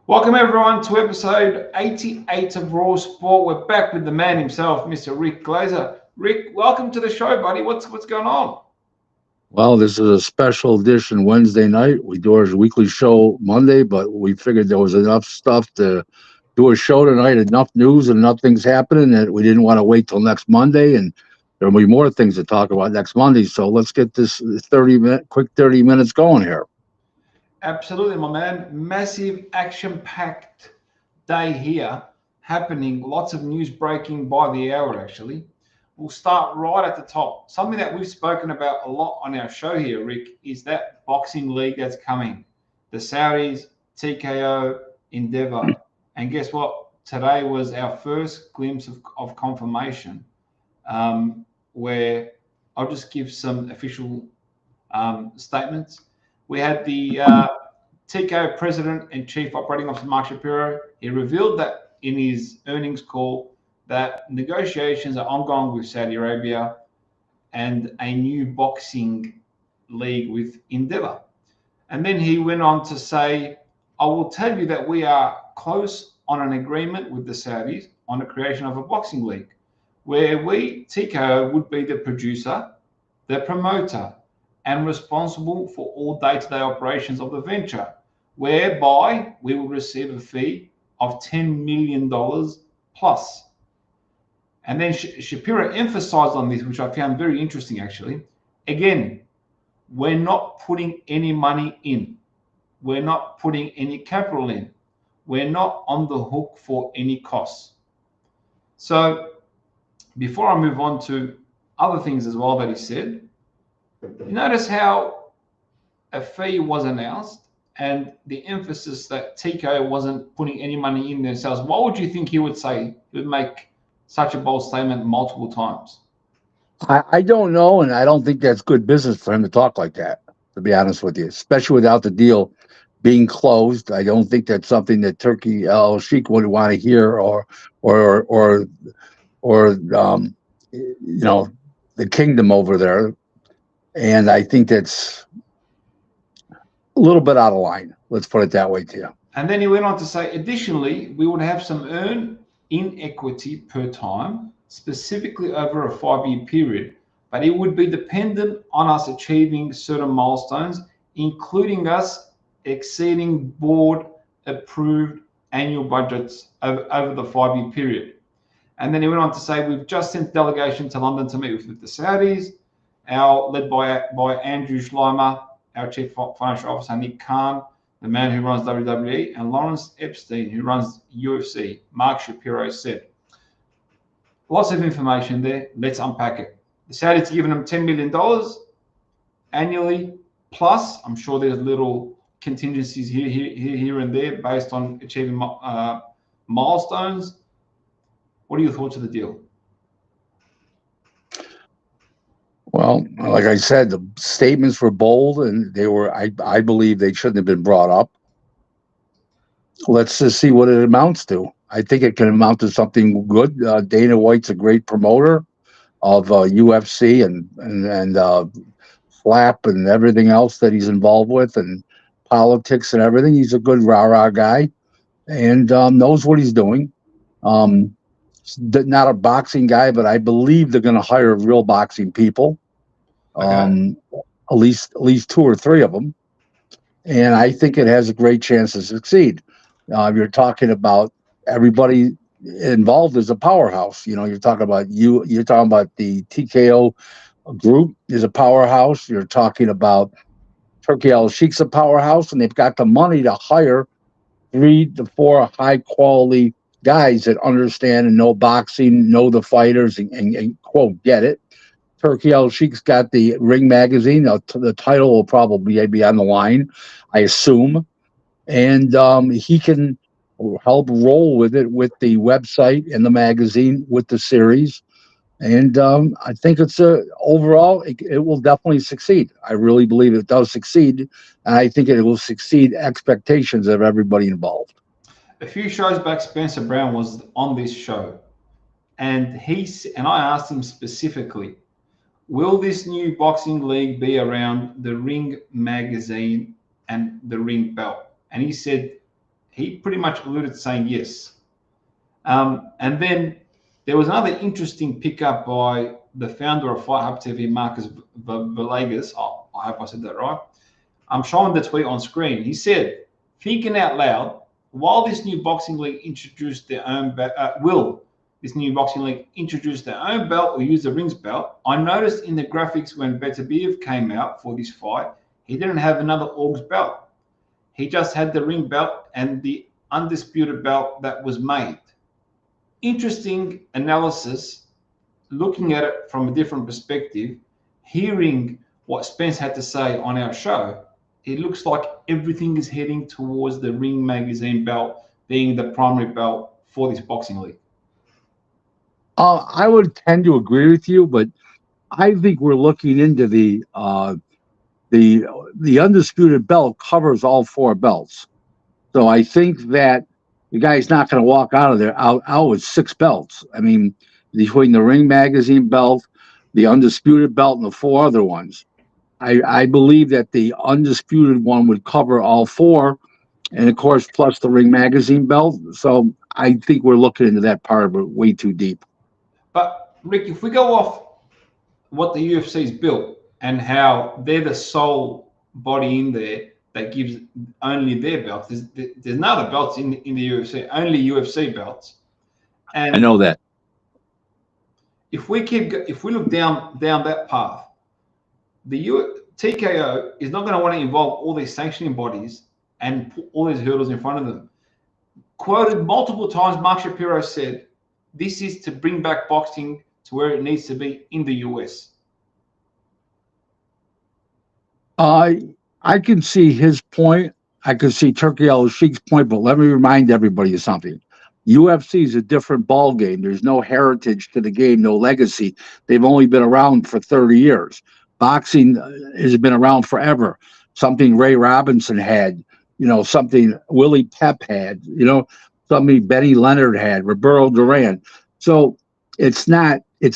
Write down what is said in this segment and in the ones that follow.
Welcome everyone to episode 88 of Raw Sport. We're back with the man himself, Mr. Rick Glaser. Rick, welcome to the show, buddy. What's going on? Well, this is a special edition Wednesday night. We do our weekly show Monday, but we figured there was enough stuff to do a show tonight, enough news and enough things happening that we didn't want to wait till next Monday. And there'll be more things to talk about next Monday. So let's get this 30 minutes going here. Absolutely, my man. Massive action-packed day here happening. Lots of news breaking by the hour, actually. We'll start right at the top. Something that we've spoken about a lot on our show here, Rick, is that boxing league that's coming. The Saudis, TKO, Endeavor. And guess what? Today was our first glimpse of confirmation, where I'll just give some official statements. We had the TKO President and Chief Operating Officer Mark Shapiro. He revealed that in his earnings call that negotiations are ongoing with Saudi Arabia and a new boxing league with Endeavor. And then he went on to say, I will tell you that we are close on an agreement with the Saudis on the creation of a boxing league where we, TKO, would be the producer, the promoter, and responsible for all day-to-day operations of the venture, whereby we will receive a fee of $10 million plus. And then Shapiro emphasized on this, which I found very interesting, actually. Again, we're not putting any money in. We're not putting any capital in. We're not on the hook for any costs. So before I move on to other things as well that he said, you notice how a fee was announced and the emphasis that TKO wasn't putting any money in themselves. What would you think he would say? He would make such a bold statement multiple times. I don't know, and I don't think that's good business for him to talk like that, to be honest with you, especially without the deal being closed. I don't think that's something that Turkey Al Sheikh would want to hear, or the kingdom over there. And I think that's a little bit out of line. Let's put it that way to you. And then he went on to say, additionally, we would have some earn in equity per time, specifically over a 5-year period, but it would be dependent on us achieving certain milestones, including us exceeding board approved annual budgets over the 5-year period. And then he went on to say, we've just sent delegation to London to meet with the Saudis, led by Andrew Schleimer, our Chief Financial Officer, Nick Khan, the man who runs WWE, and Lawrence Epstein, who runs UFC. Mark Shapiro said. Lots of information there. Let's unpack it. The Saudis are giving them $10 million annually, plus I'm sure there's little contingencies here and there based on achieving milestones. What are your thoughts of the deal? Well, like I said, the statements were bold, and they were. I believe they shouldn't have been brought up. Let's just see what it amounts to. I think it can amount to something good. Dana White's a great promoter of UFC and Flap and everything else that he's involved with, and politics and everything. He's a good rah-rah guy, and knows what he's doing. Not a boxing guy, but I believe they're going to hire real boxing people, Okay. at least 2 or 3 of them, and I think it has a great chance to succeed. You're talking about everybody involved is a powerhouse. You're talking about the TKO group is a powerhouse. You're talking about Turkey Al Sheikh's a powerhouse, and they've got the money to hire 3 to 4 high quality guys that understand and know boxing, know the fighters, and quote, get it. Turkey Al Sheikh's got the Ring magazine. The title will probably be on the line, I assume. And he can help roll with it, with the website and the magazine, with the series. And I think overall, it will definitely succeed. I really believe it does succeed. And I think it will succeed expectations of everybody involved. A few shows back, Spencer Brown was on this show, and I asked him specifically, will this new boxing league be around the Ring magazine and the Ring belt? And he said he pretty much alluded to saying yes. And then there was another interesting pickup by the founder of Fight Hub TV, Marcus Villegas. Oh, I hope I said that right. I'm showing the tweet on screen. He said, thinking out loud, while this new boxing league introduced their own this new boxing league introduce their own belt or use the rings belt, I noticed in the graphics when Beterbiev came out for this fight, he didn't have another orgs belt. He just had the ring belt and the undisputed belt that was made. Interesting analysis, looking at it from a different perspective, hearing what Spence had to say on our show, it looks like everything is heading towards the Ring Magazine belt being the primary belt for this boxing league. I would tend to agree with you, but I think we're looking into the undisputed belt covers all 4 belts. So I think that the guy's not going to walk out of there out with 6 belts. I mean, between the Ring Magazine belt, the undisputed belt, and the 4 other ones. I believe that the undisputed one would cover all 4, and of course, plus the Ring Magazine belt. So I think we're looking into that part of it way too deep. But Rick, if we go off what the UFC's built and how they're the sole body in there that gives only their belts, there's no other belts in the UFC, only UFC belts. And I know that. If we look down that path, the TKO is not going to want to involve all these sanctioning bodies and put all these hurdles in front of them. Quoted multiple times, Mark Shapiro said, this is to bring back boxing to where it needs to be in the US. I can see his point. I can see Turkey Al-Sheikh's point, but let me remind everybody of something. UFC is a different ball game. There's no heritage to the game, no legacy. They've only been around for 30 years. Boxing has been around forever. Something Ray Robinson had, something Willie Pep had, something Benny Leonard had, Roberto Duran. So it's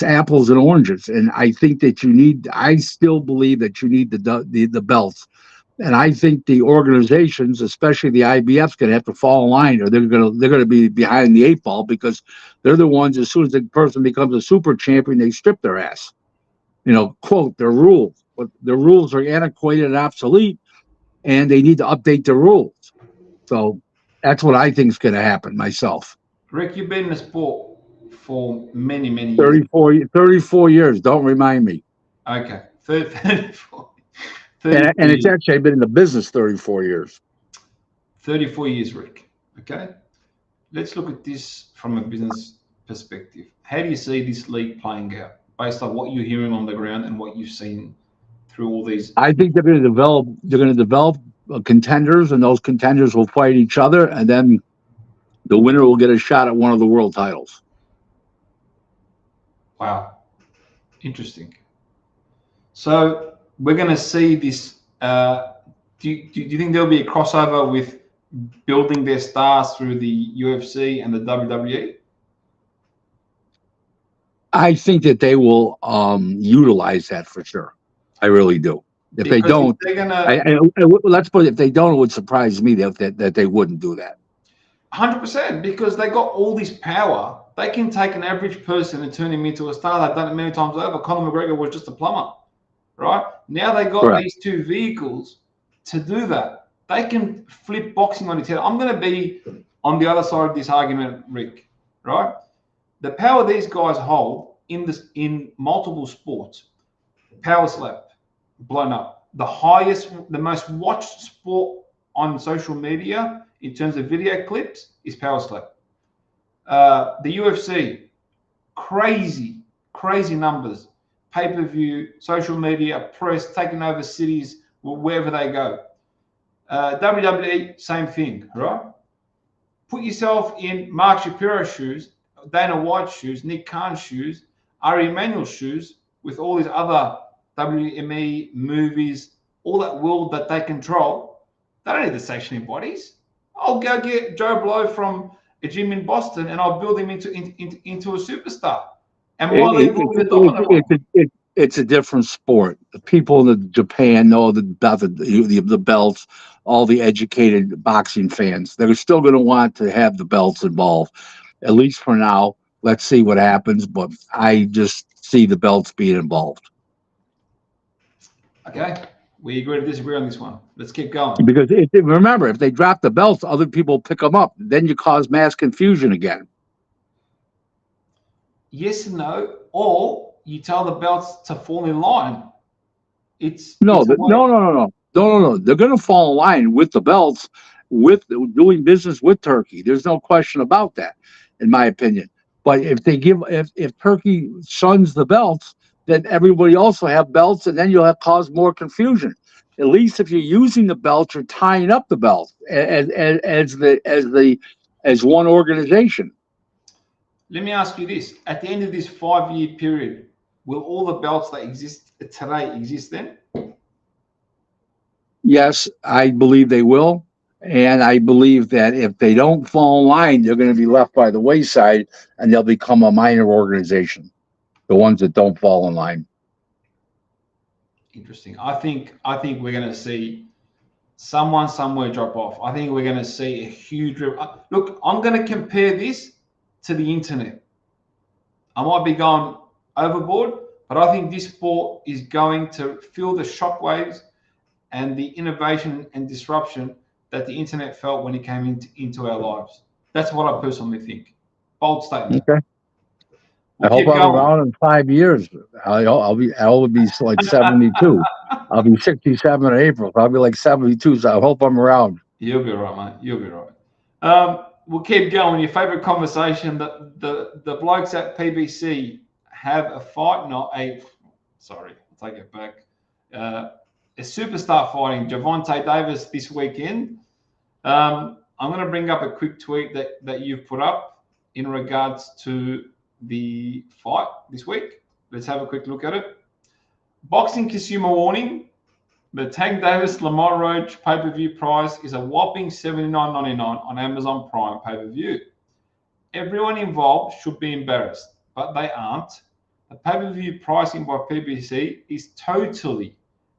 apples and oranges. And I think that I still believe that you need the belts. And I think the organizations, especially the IBF's, going to have to fall in line, or they're going to be behind the 8 ball, because they're the ones, as soon as the person becomes a super champion, they strip their ass. Quote their rules, but the rules are antiquated and obsolete, and they need to update the rules. So that's what I think is going to happen myself. Rick, you've been in the sport for many, many years. 34 years. Don't remind me. Okay. 34. And it's actually been in the business 34 years. 34 years, Rick. Okay. Let's look at this from a business perspective. How do you see this league playing out based on what you're hearing on the ground and what you've seen through all these? I think they're going to develop contenders, and those contenders will fight each other, and then the winner will get a shot at one of the world titles. Wow. Interesting. So we're going to see this. Do you think there'll be a crossover with building their stars through the UFC and the WWE? I think that they will utilize that for sure. I really do. If they don't, let's put it, if they don't, it would surprise me that they wouldn't do that. 100%, because they got all this power. They can take an average person and turn him into a star. They've done it many times over. Conor McGregor was just a plumber, right? Now they got these 2 vehicles to do that. They can flip boxing on its head. I'm going to be on the other side of this argument, Rick, right? The power these guys hold in multiple sports, power slap, blown up. The most watched sport on social media in terms of video clips is power slap. The UFC, crazy numbers, pay-per-view, social media, press, taking over cities wherever they go. WWE, same thing, right? Put yourself in Mark Shapiro's shoes, Dana White's shoes, Nick Khan's shoes, Ari Emanuel's shoes, with all these other WME movies, all that world that they control. They don't need the sanctioning bodies. I'll go get Joe Blow from a gym in Boston, and I'll build him into a superstar. And while it's a different sport. The people in Japan know about the belts. All the educated boxing fans, they're still going to want to have the belts involved, at least for now. Let's see what happens, but I just see the belts being involved. Okay, we agree to disagree on this one. Let's keep going. Because remember, if they drop the belts, other people pick them up. Then you cause mass confusion again. Yes and no, or you tell the belts to fall in line. No. They're going to fall in line with the belts, with doing business with Turkey. There's no question about that, in my opinion. But if Turkey shuns the belts, then everybody also have belts, and then you'll have cause more confusion. At least if you're using the belts, you're tying up the belts as one organization. Let me ask you this: at the end of this 5-year period, will all the belts that exist today exist then? Yes, I believe they will. And I believe that if they don't fall in line, they're going to be left by the wayside and they'll become a minor organization, the ones that don't fall in line. Interesting. I think we're going to see someone somewhere drop off. I think we're going to see a huge... Look, I'm going to compare this to the internet. I might be going overboard, but I think this sport is going to feel the shockwaves and the innovation and disruption that the internet felt when it came into our lives. That's what I personally think. Bold statement. Okay. I hope I'm around in 5 years. I'll be like 72. I'll be 67 in April. I'll be like 72. So I hope I'm around. You'll be right, mate. You'll be right. We'll keep going. Your favorite conversation. The blokes at PBC have a fight, sorry, I'll take it back. A superstar fighting Gervonta Davis this weekend. I'm going to bring up a quick tweet that you've put up in regards to the fight this week. Let's have a quick look at it. Boxing consumer warning. The Tank Davis Lamont Roach pay-per-view price is a whopping $79.99 on Amazon Prime pay-per-view. Everyone involved should be embarrassed, but they aren't. The pay-per-view pricing by PBC is totally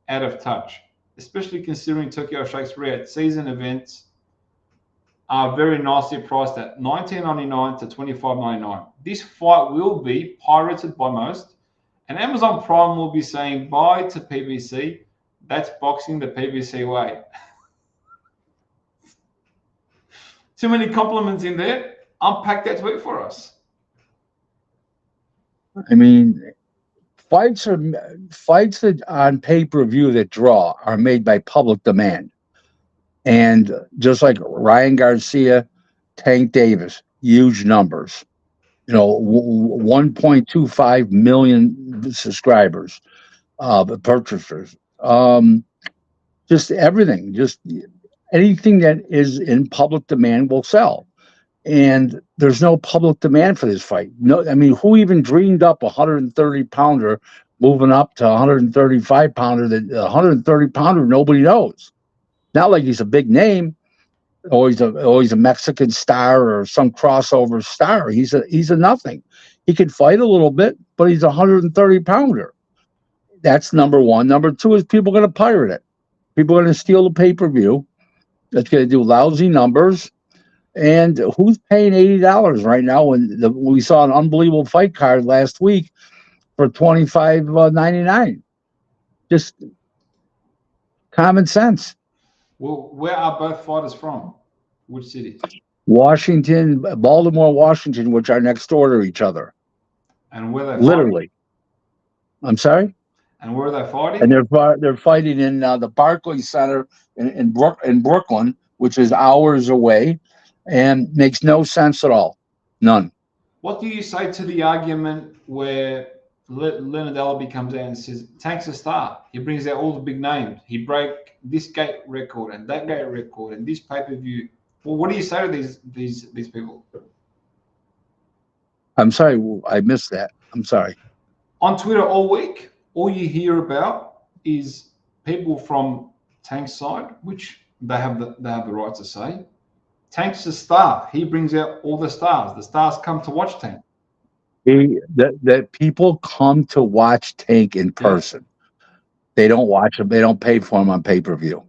out of touch, especially considering Tokyo Shake's Riyadh season events are very nicely priced at $19.99 to $25.99. This fight will be pirated by most, and Amazon Prime will be saying bye to PBC. That's boxing the PBC way. Too many compliments in there. Unpack that tweet for us. I mean, fights that on pay-per-view that draw are made by public demand. And just like Ryan Garcia, Tank Davis, huge numbers, 1.25 million subscribers, purchasers, just everything, just anything that is in public demand will sell. And there's no public demand for this fight. No, I mean, who even dreamed up a 130-pounder moving up to 135-pounder? That 130-pounder nobody knows. Not like he's a big name, or he's a Mexican star or some crossover star. He's a nothing. He can fight a little bit, but he's a 130-pounder. That's number one. Number two is people are going to pirate it. People are going to steal the pay-per-view. That's going to do lousy numbers. And who's paying $80 right now when we saw an unbelievable fight card last week for $25.99? Just common sense. Well, where are both fighters from? Which city? Washington, Baltimore, Washington, which are next door to each other. And where they literally. I'm sorry? And where are they fighting? And they're fighting in the Barclays Center in Brooklyn, which is hours away, and makes no sense at all. None. What do you say to the argument where Leonard Ellaby comes out and says, Tank's a star. He brings out all the big names. He broke this gate record and that gate record and this pay-per-view. Well, what do you say to these people? I'm sorry, I missed that. I'm sorry. On Twitter all week, all you hear about is people from Tank's side, which they have the right to say. Tank's a star. He brings out all the stars. The stars come to watch Tank. That people come to watch Tank in person. They don't watch him. They don't pay for him on pay-per-view.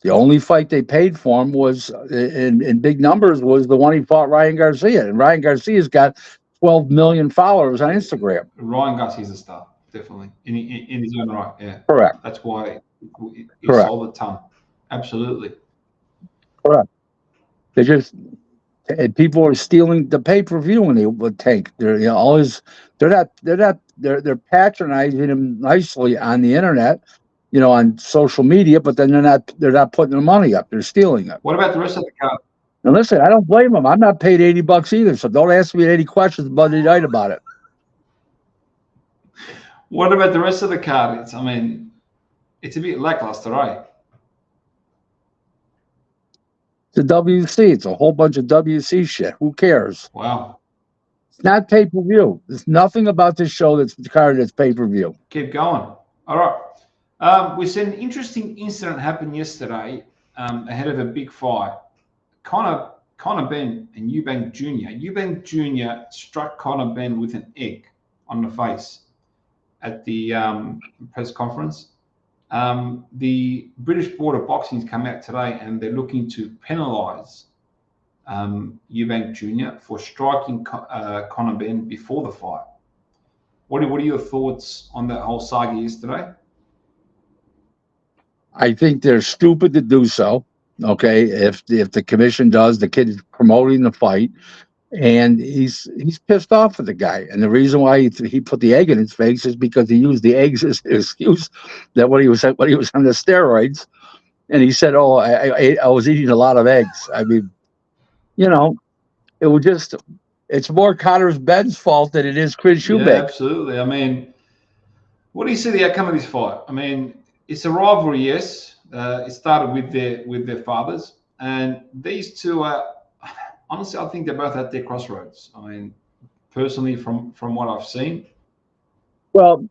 The only fight they paid for him was in big numbers was the one he fought Ryan Garcia, and Ryan Garcia's got 12 million followers on Instagram. Ryan Garcia's a star, definitely in his own right. Yeah, correct. That's why he correct. sold a ton. Absolutely correct. They just people are stealing the pay-per-view when they would Tank. They're always they're patronizing him nicely on the internet. On social media, but then they're not putting their money up. They're stealing it. What about the rest of the card? And listen, I don't blame them. I'm not paid $80 either, so don't ask me any questions Monday night about it. What about the rest of the card? It's a bit lackluster, right? It's a WC. It's a whole bunch of WC shit. Who cares? Wow. It's not pay-per-view. There's nothing about this show that's the card that's pay-per-view. Keep going. All right. We said an interesting incident happened yesterday ahead of a big fight. Conor Benn and Eubank Jr. Eubank Jr. struck Conor Benn with an egg on the face at the press conference. The British Board of Boxing's come out today and they're looking to penalise Eubank Jr. for striking Conor Benn before the fight. What are your thoughts on that whole saga yesterday? I think they're stupid to do so. Okay, if the commission does, the kid is promoting the fight, and he's pissed off at the guy. And the reason why he put the egg in his face is because he used the eggs as an excuse that when he was on the steroids, and he said, "Oh, I was eating a lot of eggs." It was just it's more Conor Benn's fault than it is Chris Eubank. Yeah, absolutely. What do you see the outcome of this fight? It's a rivalry, yes. It started with their fathers, and these two are honestly, I think they're both at their crossroads. Personally, from what I've seen. Well,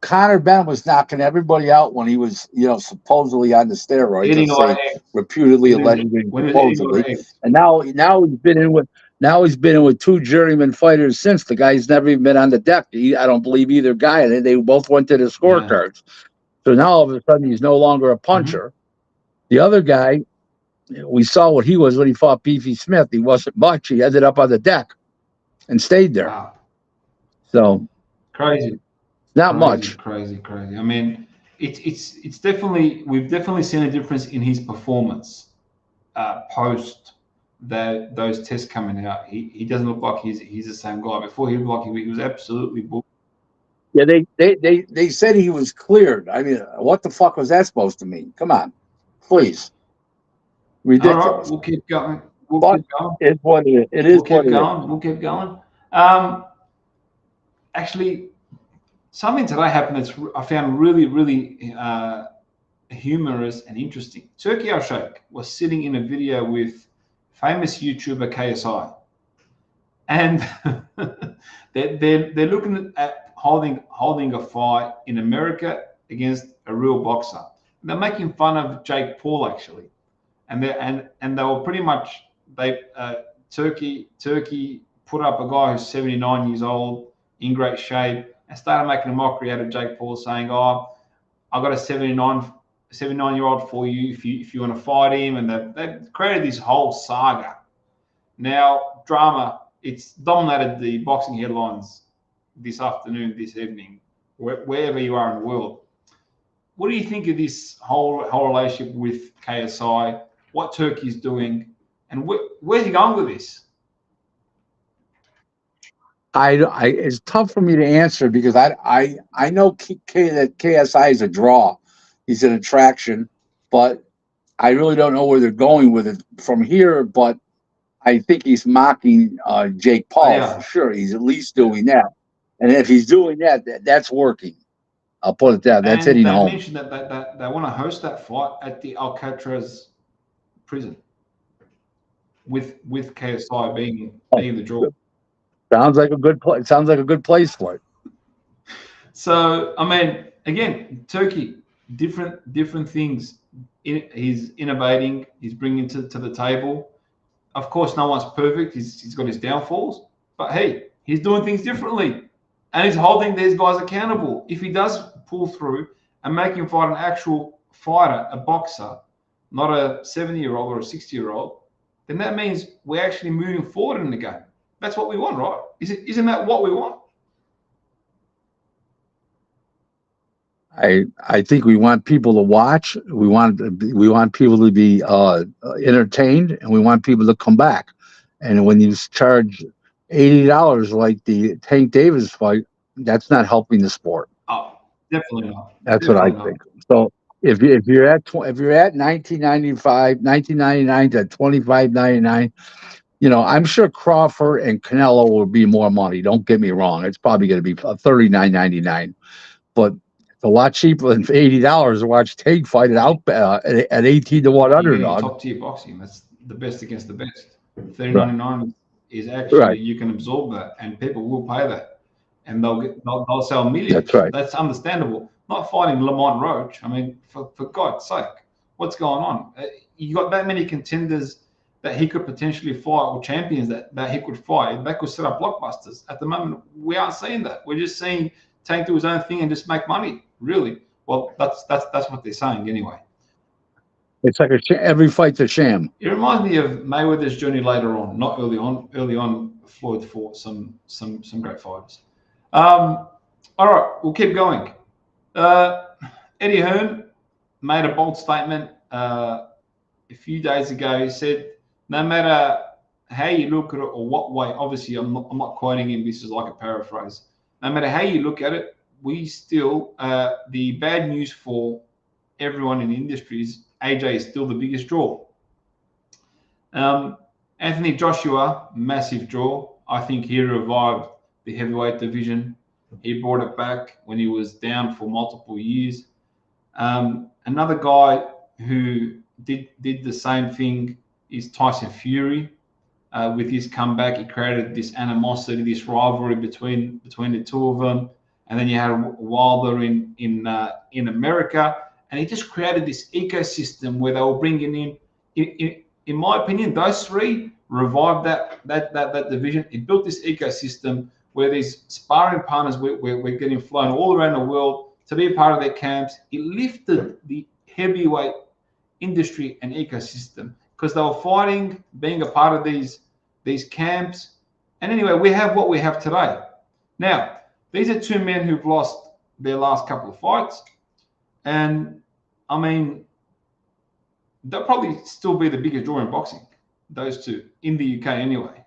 Conor Benn was knocking everybody out when he was, supposedly on the steroids, reputedly, allegedly, supposedly, and now he's been in with two journeyman fighters since. The guy's never even been on the deck. I don't believe either guy, and they both went to the scorecards. Yeah. So now all of a sudden he's no longer a puncher. Mm-hmm. The other guy, we saw what he was when he fought Beefy Smith. He wasn't much. He ended up on the deck and stayed there. Wow. So crazy. Not much. Crazy. It's definitely, we've definitely seen a difference in his performance post those tests coming out. He doesn't look like he's the same guy. Before he looked like he was absolutely bull. Yeah, they said he was cleared. What the fuck was that supposed to mean? Come on, please. Ridiculous. All right, we'll keep going. It's what it is. We'll keep going. Actually, something today happened that's I found really, really humorous and interesting. Turkey Al-Sheikh was sitting in a video with famous YouTuber KSI, and they're looking at holding a fight in America against a real boxer. They're making fun of Jake Paul actually, and they were pretty much Turkey put up a guy who's 79 years old in great shape and started making a mockery out of Jake Paul, saying, "Oh, I got a 79-year-old for you if you want to fight him," and they've created this whole saga. Now drama, it's dominated the boxing headlines this afternoon, this evening, wherever you are in the world. What do you think of this whole relationship with KSI, what Turkey's doing, and where's he going with this? It's tough for me to answer because I know that KSI is a draw. He's an attraction, but I really don't know where they're going with it from here. But I think he's mocking Jake Paul for sure. He's at least doing that. And if he's doing that, that's working. I'll put it that. That's hitting home. They mentioned that they want to host that fight at the Alcatraz prison with KSI being the draw. Sounds like a good place. Sounds like a good place for it. So again, Turkey, different things. He's innovating. He's bringing to the table. Of course, no one's perfect. He's got his downfalls, but hey, He's doing things differently, and he's holding these guys accountable. If he does pull through and make him fight an actual fighter, a boxer, not a 70-year-old or a 60-year-old, then that means we're actually moving forward in the game. That's what we want, right? Isn't that what we want? I think we want people to watch. We want people to be entertained, and we want people to come back. And when you charge $80 like the Tank Davis fight, that's not helping the sport. Oh, definitely not. That's definitely what I think. So if you're at $19.99 to $25.99, I'm sure Crawford and Canelo will be more money. Don't get me wrong; it's probably going to be $39.99, but it's a lot cheaper than $80 to watch Tank fight it out at 18 to 1 underdog. Top tier boxing. That's the best against the best. $30.99 is actually Right. You can absorb that, and people will pay that, and they'll sell millions. That's right. That's understandable. Not fighting Lamont Roach. I mean, for God's sake, what's going on? You got that many contenders that he could potentially fight, or champions that he could fight. That could set up blockbusters. At the moment, we aren't seeing that. We're just seeing Tank do his own thing and just make money. Really? Well, that's what they're saying anyway. It's like every fight's a sham. It reminds me of Mayweather's journey later on, not early on. Early on, Floyd fought some great fighters. All right, we'll keep going. Eddie Hearn made a bold statement a few days ago. He said, no matter how you look at it or what way, obviously I'm not quoting him, this is like a paraphrase. No matter how you look at it, we still, the bad news for everyone in the industry is AJ is still the biggest draw. Anthony Joshua, massive draw. I think he revived the heavyweight division. He brought it back when he was down for multiple years. Another guy who did the same thing is Tyson Fury. With his comeback, he created this animosity, this rivalry between the two of them. And then you had Wilder in America, and he just created this ecosystem where they were bringing in my opinion, those three revived that division. It built this ecosystem where these sparring partners we're getting flown all around the world to be a part of their camps. It lifted the heavyweight industry and ecosystem because they were fighting, being a part of these camps. And anyway, we have what we have today. Now, these are two men who've lost their last couple of fights. And, I mean, they'll probably still be the biggest draw in boxing, those two, in the UK anyway.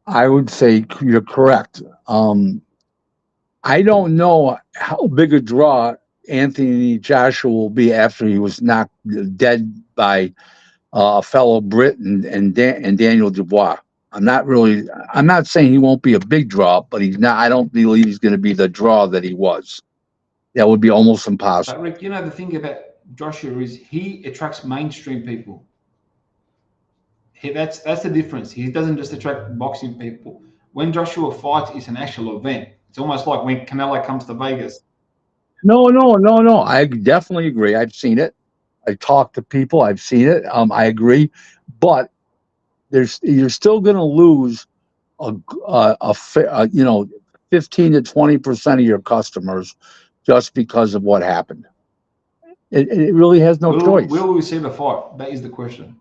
I would say you're correct. I don't know how big a draw Anthony Joshua will be after he was knocked dead by a fellow Brit and Daniel Dubois. I'm not saying he won't be a big draw, but he's not. I don't believe he's going to be the draw that he was. That would be almost impossible. But Rick, the thing about Joshua is he attracts mainstream people. That's the difference. He doesn't just attract boxing people. When Joshua fights, it's an actual event. It's almost like when Canelo comes to Vegas. No. I definitely agree. I've seen it. I talked to people. I've seen it. I agree, but you're still going to lose a 15 to 20% of your customers just because of what happened. It really has no choice. Will we see the fight? That is the question.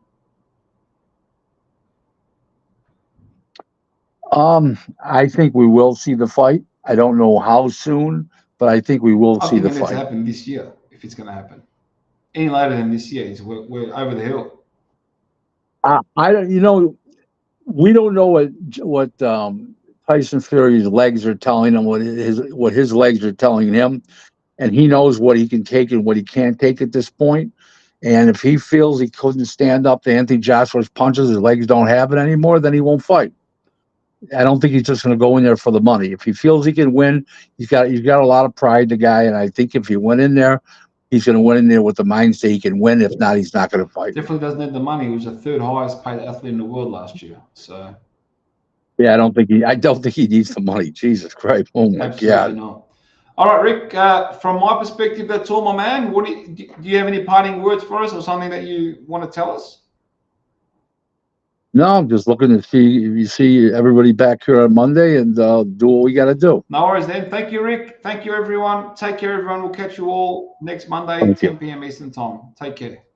I think we will see the fight. I don't know how soon, but I think we will see the fight. I think it's happen this year, if it's going to happen. Any later than this year, we're over the hill. We don't know what Tyson Fury's legs are telling him, what his legs are telling him, and he knows what he can take and what he can't take at this point. And if he feels he couldn't stand up to Anthony Joshua's punches, his legs don't have it anymore, then he won't fight. I don't think he's just going to go in there for the money. If he feels he can win, he's got a lot of pride, the guy, and I think if he went in there, he's going to win in there with the mindset he can win. If not, he's not going to fight. Definitely doesn't need the money. He was the third highest paid athlete in the world last year. So, yeah, I don't think he needs the money. Jesus Christ! Oh my God! Not. All right, Rick. From my perspective, that's all, my man. Do you have any parting words for us, or something that you want to tell us? No, I'm just looking to see if you see everybody back here on Monday and do what we got to do. No worries then. Thank you, Rick. Thank you, everyone. Take care, everyone. We'll catch you all next Monday, Thank you. 10 p.m. Eastern Time. Take care.